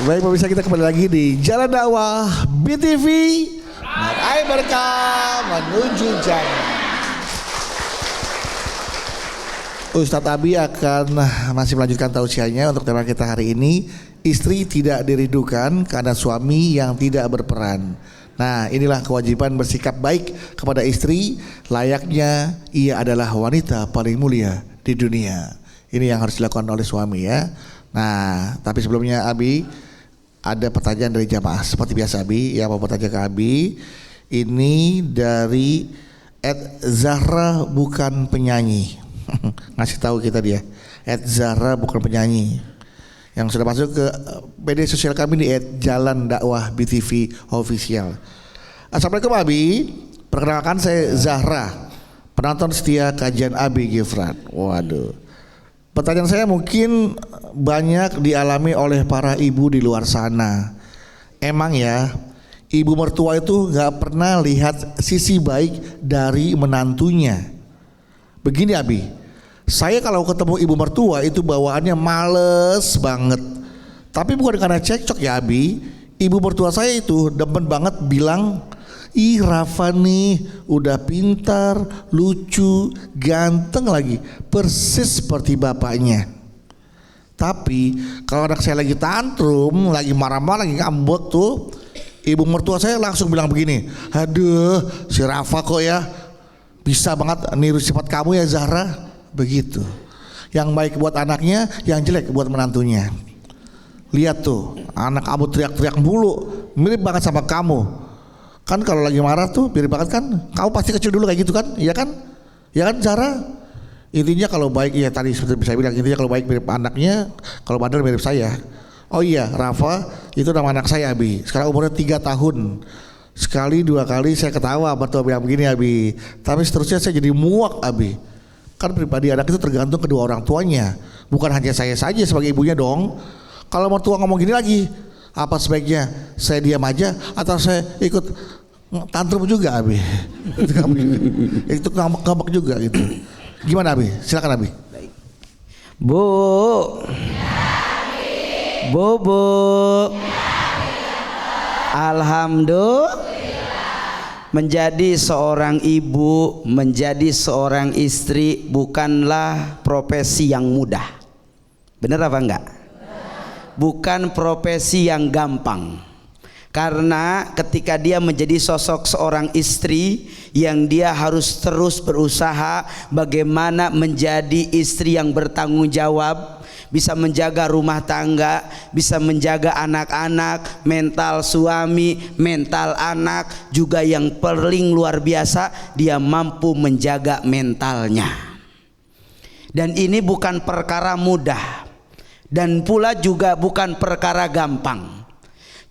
Baik pemirsa, kita kembali lagi di Jalan Dakwah BTV. Meraih berkah menuju jannah. Ustadz Abi akan masih melanjutkan tausiahnya untuk tema kita hari ini. Istri tidak dirindukan karena suami yang tidak berperan. Nah, inilah kewajiban bersikap baik kepada istri, layaknya ia adalah wanita paling mulia di dunia. Ini yang harus dilakukan oleh suami ya. Nah, tapi sebelumnya Abi, ada pertanyaan dari jamaah. Seperti biasa Abi, yang mau bertanya ke Abi, ini dari @Zahra bukan penyanyi. Ngasih tahu kita dia, @Zahra bukan penyanyi, yang sudah masuk ke media sosial kami di @Jalan Dakwah BTV Official. Assalamualaikum Abi, perkenalkan saya Zahra, penonton setia kajian Abi Gifran. Waduh, pertanyaan saya mungkin banyak dialami oleh para ibu di luar sana. Emang ya, ibu mertua itu gak pernah lihat sisi baik dari menantunya. Begini Abi, saya kalau ketemu ibu mertua itu bawaannya males banget. Tapi bukan karena cekcok ya Abi, ibu mertua saya itu demen banget bilang, ih Rafa nih udah pintar, lucu, ganteng lagi, persis seperti bapaknya. Tapi kalau anak saya lagi tantrum, lagi marah-marah, lagi ngambek tuh, ibu mertua saya langsung bilang begini, aduh si Rafa kok ya bisa banget niru sifat kamu ya Zahra. Begitu, yang baik buat anaknya, yang jelek buat menantunya. Lihat tuh, anak kamu teriak-teriak mulu, mirip banget sama kamu. Kan kalau lagi marah tuh mirip banget kan, kamu pasti kecil dulu kayak gitu kan, iya kan? Ya kan Zahra? Intinya kalau baik, ya tadi seperti saya bilang, intinya kalau baik mirip anaknya, kalau bandel mirip saya. Oh iya, Rafa itu nama anak saya Abi, sekarang umurnya 3 tahun. Sekali 2 kali saya ketawa betul bilang begini Abi, tapi seterusnya saya jadi muak Abi. Kan pribadi anak itu tergantung kedua orang tuanya, bukan hanya saya saja sebagai ibunya dong. Kalau mertua ngomong gini lagi, apa sebaiknya saya diam aja atau saya ikut tantrum juga Abi? Itu ngambek juga gitu. Gimana Abi? Silakan Abi. Bu, Bu, alhamdulillah. Menjadi seorang ibu, menjadi seorang istri bukanlah profesi yang mudah. Benar apa enggak? Bukan profesi yang gampang. Karena ketika dia menjadi sosok seorang istri, yang dia harus terus berusaha bagaimana menjadi istri yang bertanggung jawab, bisa menjaga rumah tangga, bisa menjaga anak-anak, mental suami, mental anak, juga yang paling luar biasa dia mampu menjaga mentalnya. Dan ini bukan perkara mudah, dan pula juga bukan perkara gampang.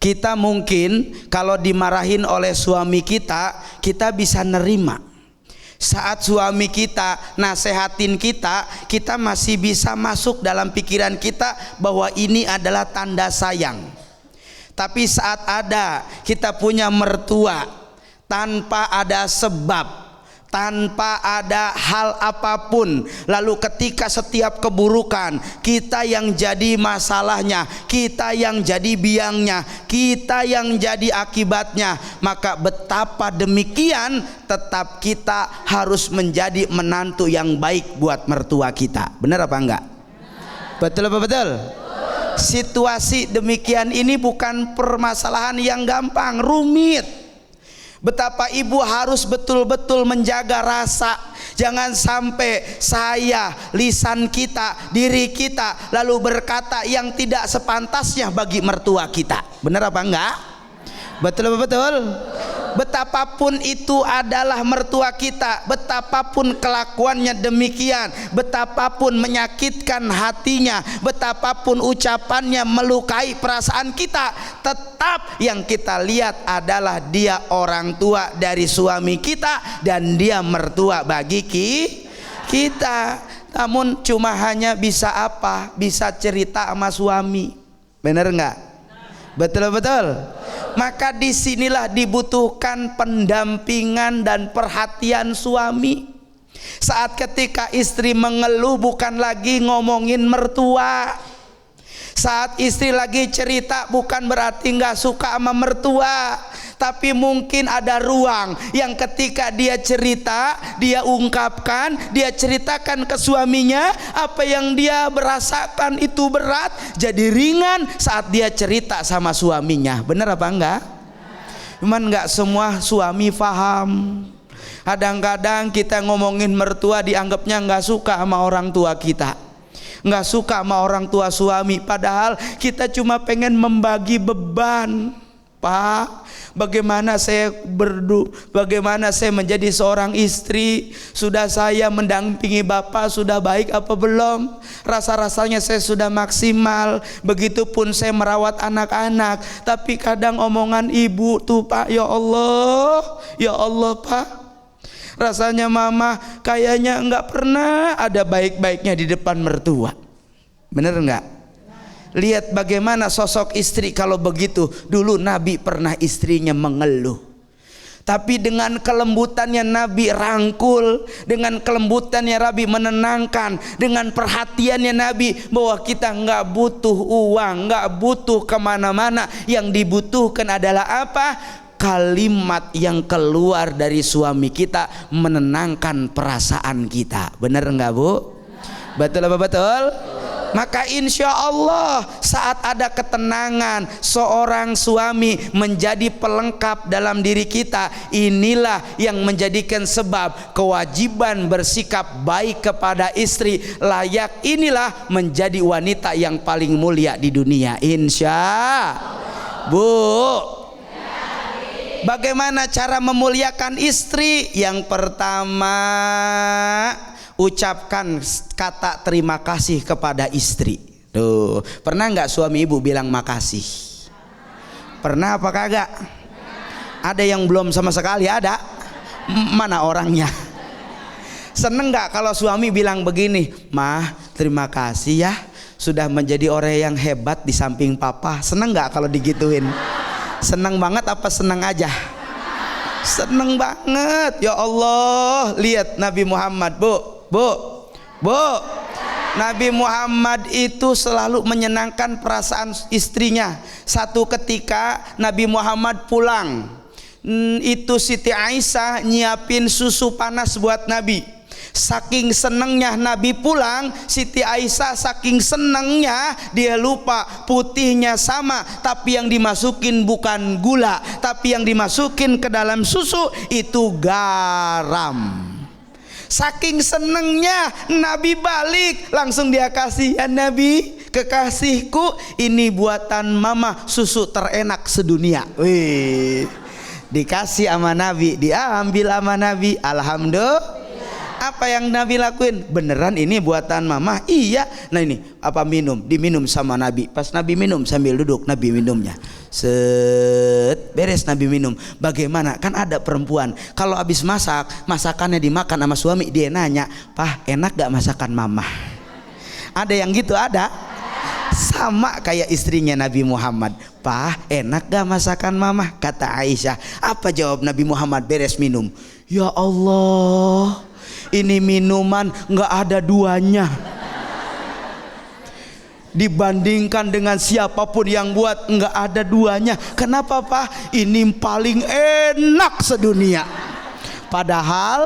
Kita mungkin kalau dimarahin oleh suami kita, kita bisa nerima. Saat suami kita nasehatin kita, kita masih bisa masuk dalam pikiran kita bahwa ini adalah tanda sayang. Tapi saat ada kita punya mertua tanpa ada sebab, tanpa ada hal apapun, lalu ketika setiap keburukan kita yang jadi masalahnya, kita yang jadi biangnya, kita yang jadi akibatnya, maka betapa demikian tetap kita harus menjadi menantu yang baik buat mertua kita. Benar apa enggak? Betul apa betul? Situasi demikian ini bukan permasalahan yang gampang, rumit. Betapa ibu harus betul-betul menjaga rasa. Jangan sampai saya, lisan kita, diri kita lalu berkata yang tidak sepantasnya bagi mertua kita. Benar apa enggak? Betul apa betul? Betapapun itu adalah mertua kita, betapapun kelakuannya demikian, betapapun menyakitkan hatinya, betapapun ucapannya melukai perasaan kita, tetap yang kita lihat adalah dia orang tua dari suami kita dan dia mertua bagi kita. Namun cuma hanya bisa apa? Bisa cerita sama suami. Benar enggak? Betul betul. Maka disinilah dibutuhkan pendampingan dan perhatian suami. Saat ketika istri mengeluh bukan lagi ngomongin mertua. Saat istri lagi cerita bukan berarti nggak suka sama mertua, tapi mungkin ada ruang yang ketika dia cerita, dia ungkapkan, dia ceritakan ke suaminya apa yang dia merasakan itu berat, jadi ringan saat dia cerita sama suaminya. Bener apa enggak? Cuman nggak semua suami paham. Kadang-kadang kita ngomongin mertua dianggapnya nggak suka sama orang tua kita, nggak suka sama orang tua suami, padahal kita cuma pengen membagi beban. Pak, bagaimana saya menjadi seorang istri? Sudah saya mendampingi Bapak sudah baik apa belum? Rasa-rasanya saya sudah maksimal. Begitupun saya merawat anak-anak. Tapi kadang omongan ibu tuh Pak, ya Allah Pak, rasanya mama kayaknya enggak pernah ada baik-baiknya di depan mertua. Bener enggak? Lihat bagaimana sosok istri kalau begitu. Dulu Nabi pernah istrinya mengeluh, tapi dengan kelembutannya Nabi rangkul, dengan kelembutannya Nabi menenangkan, dengan perhatiannya Nabi bahwa kita nggak butuh uang, nggak butuh kemana-mana. Yang dibutuhkan adalah apa? Kalimat yang keluar dari suami kita menenangkan perasaan kita. Benar nggak Bu? Betul apa betul? Maka insya Allah saat ada ketenangan, seorang suami menjadi pelengkap dalam diri kita. Inilah yang menjadikan sebab kewajiban bersikap baik kepada istri. Layak inilah menjadi wanita yang paling mulia di dunia, insya Allah. Bu, bagaimana cara memuliakan istri? Yang pertama, ucapkan kata terima kasih kepada istri. Tuh, pernah nggak suami ibu bilang makasih? Pernah apa kagak? Ada yang belum sama sekali? Ada? Mana orangnya? Seneng nggak kalau suami bilang begini, Mah terima kasih ya sudah menjadi orang yang hebat di samping papa. Seneng nggak kalau digituin? Seneng banget apa seneng aja? Seneng banget. Ya Allah, lihat Nabi Muhammad, Bu. Nabi Muhammad itu selalu menyenangkan perasaan istrinya. Satu ketika Nabi Muhammad pulang, itu Siti Aisyah nyiapin susu panas buat Nabi. Saking senengnya Nabi pulang, Siti Aisyah saking senengnya dia lupa putihnya sama, tapi yang dimasukin bukan gula, tapi yang dimasukin ke dalam susu itu garam. Saking senengnya Nabi balik, langsung dia kasih, ya Nabi, kekasihku, ini buatan mama, susu terenak sedunia. Wih, dikasih sama Nabi, diambil sama Nabi. Alhamdulillah. Apa yang Nabi lakuin? Beneran ini buatan mama? Iya. Nah ini apa, minum, diminum sama Nabi. Pas Nabi minum sambil duduk, Nabi minumnya. Set, beres Nabi minum. Bagaimana? Kan ada perempuan kalau habis masak, masakannya dimakan sama suami, dia nanya, Pah enak gak masakan mama? Ada yang gitu? Ada. Sama kayak istrinya Nabi Muhammad, Pah enak gak masakan mama? Kata Aisyah. Apa jawab Nabi Muhammad beres minum? Ya Allah, ini minuman nggak ada duanya dibandingkan dengan siapapun yang buat, nggak ada duanya. Kenapa Pak? Ini paling enak sedunia. Padahal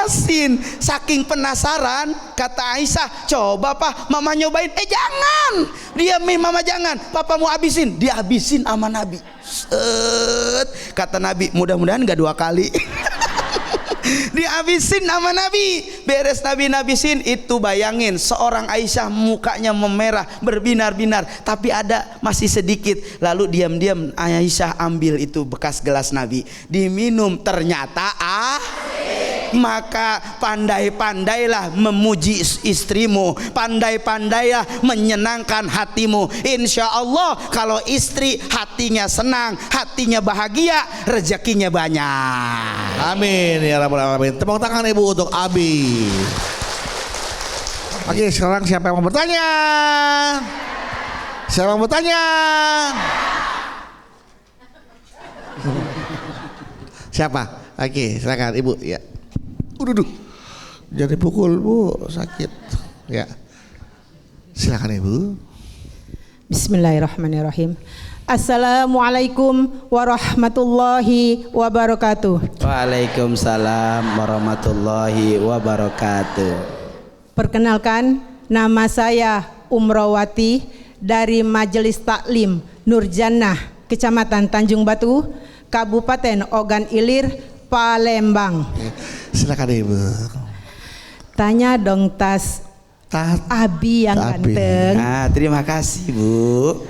asin. Saking penasaran, kata Aisyah, coba Pak mama nyobain. Jangan, diamin mama, jangan, papa mau habisin. Dihabisin sama Nabi. Set, kata Nabi, mudah-mudahan nggak 2 kali. Dihabisin sama Nabi. Beres Nabi nabisin, itu bayangin seorang Aisyah mukanya memerah berbinar-binar, tapi ada masih sedikit. Lalu diam-diam Aisyah ambil itu bekas gelas Nabi, diminum, ternyata maka pandai-pandailah memuji istrimu, pandai-pandailah menyenangkan hatimu. Insya Allah kalau istri hatinya senang, hatinya bahagia, rezekinya banyak. Amin ya rabbal alamin. Tepuk tangan ibu untuk Abi. Oke, sekarang siapa yang mau bertanya? Siapa yang mau bertanya? Siapa? Oke, silakan ibu. Ya. Duh. Jangan dipukul Bu, sakit. Ya. Silakan ibu. Bismillahirrahmanirrahim. Assalamualaikum warahmatullahi wabarakatuh. Waalaikumsalam warahmatullahi wabarakatuh. Perkenalkan, nama saya Umrawati dari Majelis Taklim Nurjannah, Kecamatan Tanjung Batu, Kabupaten Ogan Ilir, Palembang. Silakan Ibu. Tanya dong Tas Abi yang ganteng. Terima kasih Bu.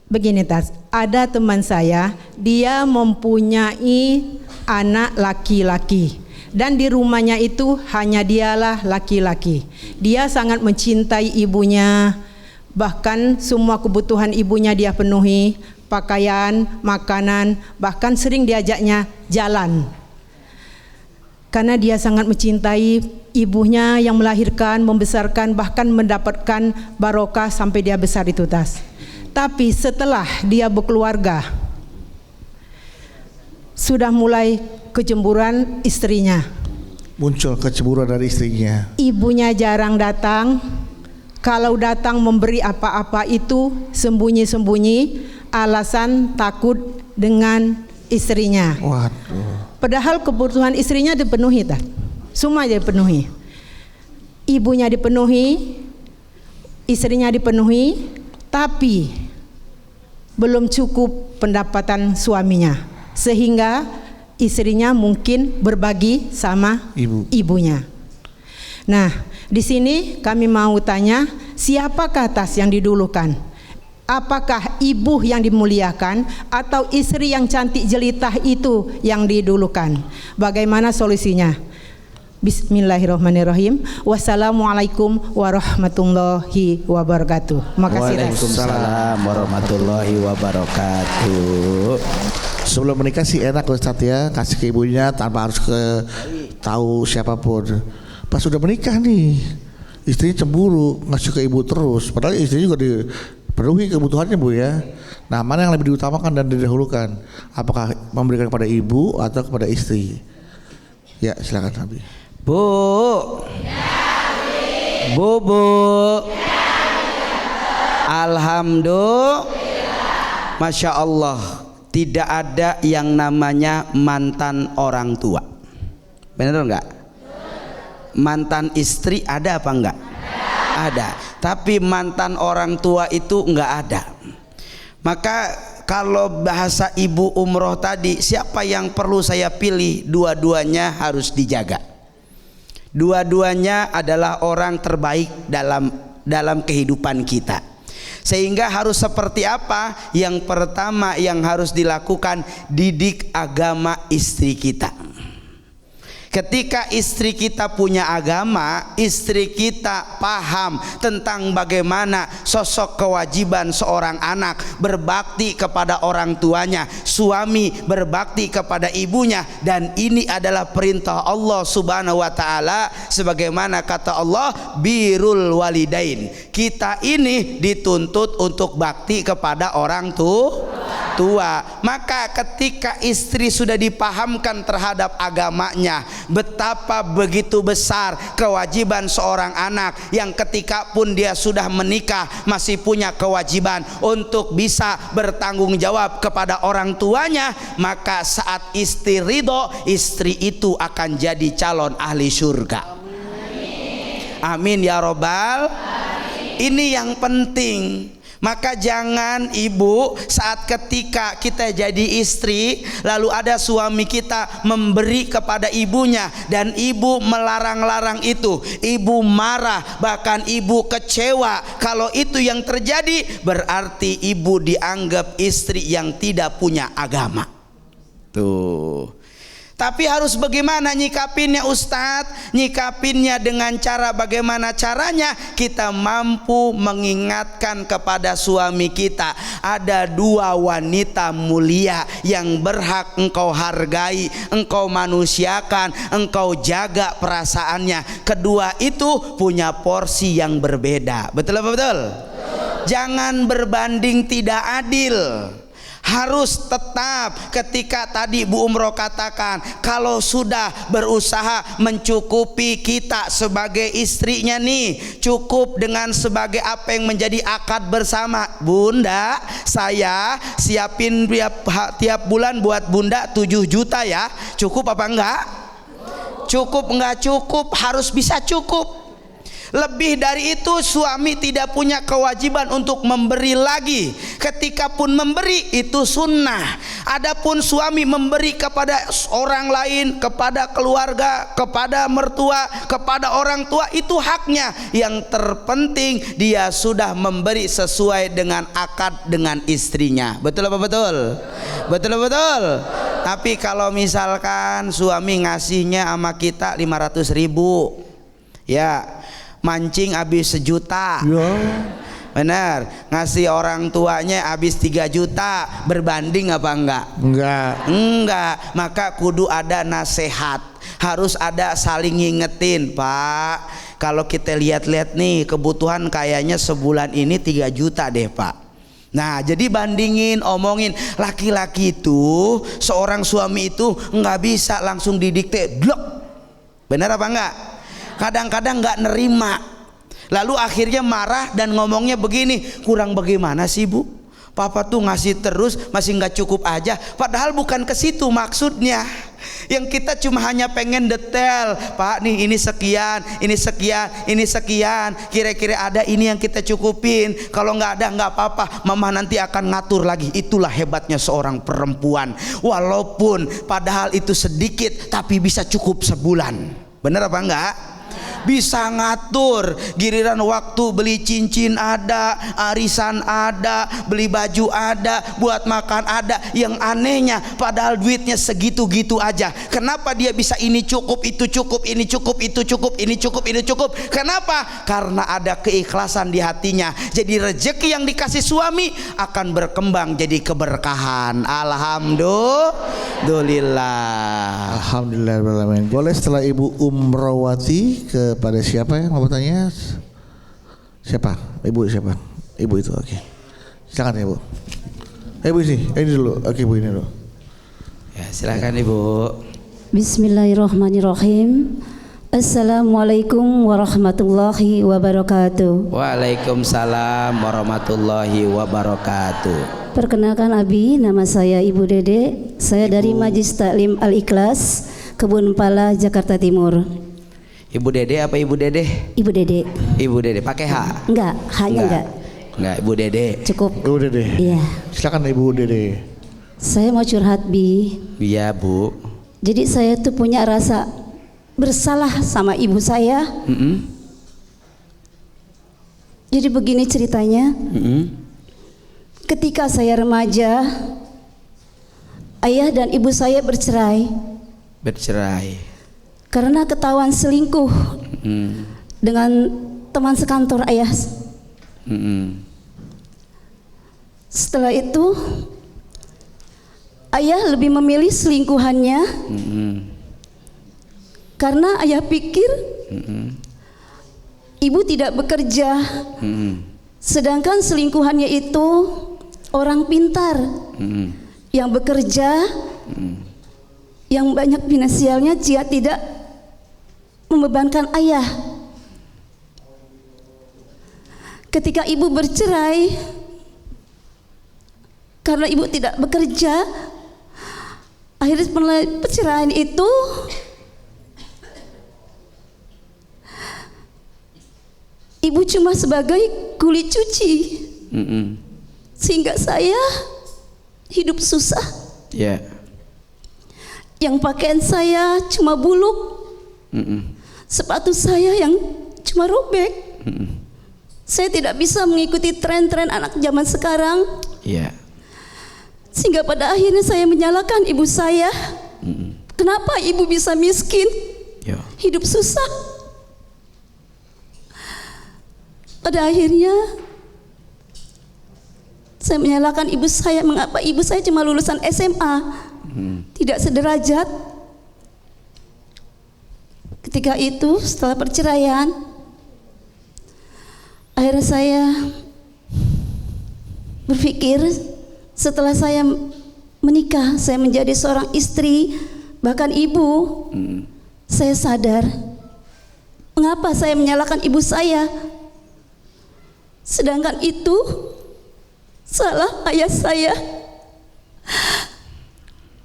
Begini Tas, ada teman saya, dia mempunyai anak laki-laki dan di rumahnya itu hanya dialah laki-laki. Dia sangat mencintai ibunya, bahkan semua kebutuhan ibunya dia penuhi, pakaian, makanan, bahkan sering diajaknya jalan. Karena dia sangat mencintai ibunya yang melahirkan, membesarkan, bahkan mendapatkan barokah sampai dia besar itu Tas. Tapi setelah dia berkeluarga, sudah mulai kecemburuan istrinya. Muncul kecemburuan dari istrinya. Ibunya jarang datang. Kalau datang memberi apa-apa itu sembunyi-sembunyi, alasan takut dengan istrinya. Waduh. Padahal kebutuhan istrinya dipenuhi, tak? Semua dipenuhi. Ibunya dipenuhi, istrinya dipenuhi, tapi belum cukup pendapatan suaminya, sehingga istrinya mungkin berbagi sama ibunya. Nah, di sini kami mau tanya, siapakah Tas yang didulukan? Apakah ibu yang dimuliakan atau istri yang cantik jelitah itu yang didulukan? Bagaimana solusinya? Bismillahirrahmanirrahim. Wassalamualaikum warahmatullahi wabarakatuh. Makasih. Waalaikumsalam warahmatullahi wabarakatuh. Sebelum menikah sih enak Ustadz ya, kasih ke ibunya tanpa harus tahu siapapun. Pas sudah menikah nih, istrinya cemburu ngasih ke ibu terus, padahal istrinya juga dipenuhi kebutuhannya Bu ya. Nah, mana yang lebih diutamakan dan didahulukan? Apakah memberikan kepada ibu atau kepada istri? Ya, silakan Nabi. Bu. Bu. Alhamdulillah. Masya Allah, tidak ada yang namanya mantan orang tua. Benar enggak? Mantan istri ada apa enggak? Ada. Tapi mantan orang tua itu enggak ada. Maka kalau bahasa Ibu Umroh tadi, siapa yang perlu saya pilih? Dua-duanya harus dijaga. Dua-duanya adalah orang terbaik dalam kehidupan kita. Sehingga harus seperti apa? Yang pertama yang harus dilakukan, didik agama istri kita. Ketika istri kita punya agama, istri kita paham tentang bagaimana sosok kewajiban seorang anak berbakti kepada orang tuanya, suami berbakti kepada ibunya, dan ini adalah perintah Allah Subhanahu wa taala, sebagaimana kata Allah, birrul walidain. Kita ini dituntut untuk bakti kepada orang tua. Maka ketika istri sudah dipahamkan terhadap agamanya, betapa begitu besar kewajiban seorang anak yang ketika pun dia sudah menikah masih punya kewajiban untuk bisa bertanggung jawab kepada orang tuanya, maka saat istri ridho, istri itu akan jadi calon ahli surga. Amin ya robbal. Ini yang penting. Maka jangan ibu saat ketika kita jadi istri lalu ada suami kita memberi kepada ibunya dan ibu melarang-larang itu, ibu marah, bahkan ibu kecewa. Kalau itu yang terjadi, berarti ibu dianggap istri yang tidak punya agama. Tuh. Tapi harus bagaimana nyikapinnya Ustadz? Nyikapinnya dengan cara bagaimana caranya? Kita mampu mengingatkan kepada suami kita, ada dua wanita mulia yang berhak engkau hargai, engkau manusiakan, engkau jaga perasaannya. Kedua itu punya porsi yang berbeda. Betul apa betul? Jangan berbanding tidak adil. Harus tetap ketika tadi Bu Umroh katakan, kalau sudah berusaha mencukupi kita sebagai istrinya nih, cukup dengan sebagai apa yang menjadi akad bersama. Bunda, saya siapin tiap bulan buat Bunda 7 juta ya. Cukup apa enggak? Cukup enggak cukup, harus bisa cukup. Lebih dari itu suami tidak punya kewajiban untuk memberi lagi. Ketika pun memberi itu sunnah. Adapun suami memberi kepada orang lain, kepada keluarga, kepada mertua, kepada orang tua, itu haknya. Yang terpenting dia sudah memberi sesuai dengan akad dengan istrinya. Betul apa betul? Betul apa betul? Tapi kalau misalkan suami ngasihnya sama kita 500.000, ya mancing habis 1 juta, Ya. benar, ngasih orang tuanya habis 3 juta, berbanding apa enggak? Enggak, maka kudu ada nasihat, harus ada saling ngingetin. Pak, kalau kita lihat-lihat nih kebutuhan kayaknya sebulan ini 3 juta deh Pak. Nah, jadi bandingin, omongin. Laki-laki itu, seorang suami itu nggak bisa langsung didikte, blok, benar apa enggak? Kadang-kadang nggak nerima, lalu akhirnya marah dan ngomongnya begini, kurang bagaimana sih Bu? Papa tuh ngasih terus masih nggak cukup aja. Padahal bukan ke situ maksudnya. Yang kita cuma hanya pengen detail, Pak nih ini sekian, ini sekian, ini sekian. Kira-kira ada ini yang kita cukupin. Kalau nggak ada nggak apa-apa, Mama nanti akan ngatur lagi. Itulah hebatnya seorang perempuan. Walaupun padahal itu sedikit, tapi bisa cukup sebulan. Bener apa enggak? Bisa ngatur. Giliran waktu beli cincin ada, arisan ada, beli baju ada, buat makan ada. Yang anehnya padahal duitnya segitu-gitu aja. Kenapa dia bisa ini cukup, itu cukup, ini cukup, itu cukup, ini cukup, ini cukup? Kenapa? Karena ada keikhlasan di hatinya. Jadi rezeki yang dikasih suami akan berkembang jadi keberkahan. Alhamdulillah. Alhamdulillah. Boleh setelah Ibu Umrowati kepada siapa yang mau bertanya? Siapa? Ibu siapa? Ibu itu, oke. Silakan Ibu. Ibu sih, ini dulu. Oke Bu, ini dulu. Ya, silakan Ibu. Bismillahirrahmanirrahim. Assalamualaikum warahmatullahi wabarakatuh. Waalaikumsalam warahmatullahi wabarakatuh. Perkenalkan Abi, nama saya Ibu Dede. Saya dari Majlis Taklim Al-Ikhlas, Kebun Pala, Jakarta Timur. Ibu Dede apa Ibu Dede? Ibu Dede. Ibu Dede pakai H? Enggak, hanya enggak. Enggak, Ibu Dede. Cukup. Ibu Dede. Iya. Silakan Ibu Dede. Saya mau curhat Bi. Iya Bu. Jadi saya tuh punya rasa bersalah sama ibu saya. Jadi begini ceritanya. Ketika saya remaja, ayah dan ibu saya bercerai. Karena ketahuan selingkuh dengan teman sekantor ayah. Setelah itu ayah lebih memilih selingkuhannya karena ayah pikir ibu tidak bekerja, sedangkan selingkuhannya itu orang pintar yang bekerja, yang banyak finansialnya, dia tidak membebankan ayah. Ketika ibu bercerai karena ibu tidak bekerja, akhirnya perceraian itu ibu cuma sebagai kuli cuci, sehingga saya hidup susah. Yang pakaian saya cuma buluk, sepatu saya yang cuma robek. Saya tidak bisa mengikuti tren-tren anak zaman sekarang. Sehingga pada akhirnya saya menyalahkan ibu saya. Kenapa ibu bisa miskin, hidup susah? Pada akhirnya saya menyalahkan ibu saya. Mengapa ibu saya cuma lulusan SMA, tidak sederajat? Ketika itu setelah perceraian, akhirnya saya berpikir setelah saya menikah, saya menjadi seorang istri, bahkan ibu, saya sadar mengapa saya menyalahkan ibu saya, sedangkan itu salah ayah saya.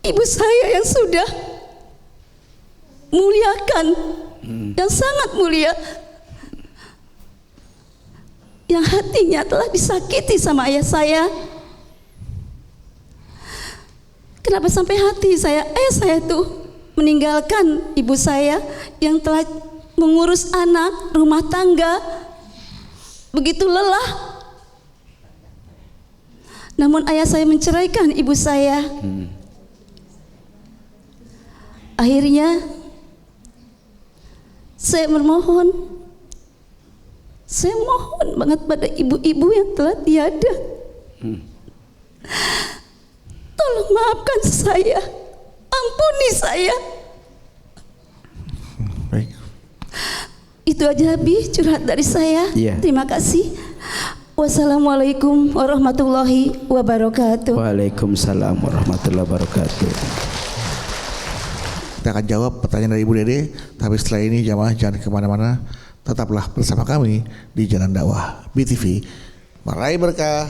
Ibu saya yang sudah muliakan, yang sangat mulia, yang hatinya telah disakiti sama ayah saya. Kenapa sampai hati saya, ayah saya tuh meninggalkan ibu saya yang telah mengurus anak, rumah tangga, begitu lelah. Namun ayah saya menceraikan ibu saya. Akhirnya saya mohon banget pada ibu-ibu yang telah tiada. Tolong maafkan saya, ampuni saya. Baik. Itu aja Bi, curhat dari saya. Iya. Terima kasih. Wassalamualaikum warahmatullahi wabarakatuh. Waalaikumsalam warahmatullahi wabarakatuh. Kita akan jawab pertanyaan dari Ibu Dede, tapi setelah ini jamaah jangan kemana-mana, tetaplah bersama kami di Jalan Dakwah BTV. Meraih berkah.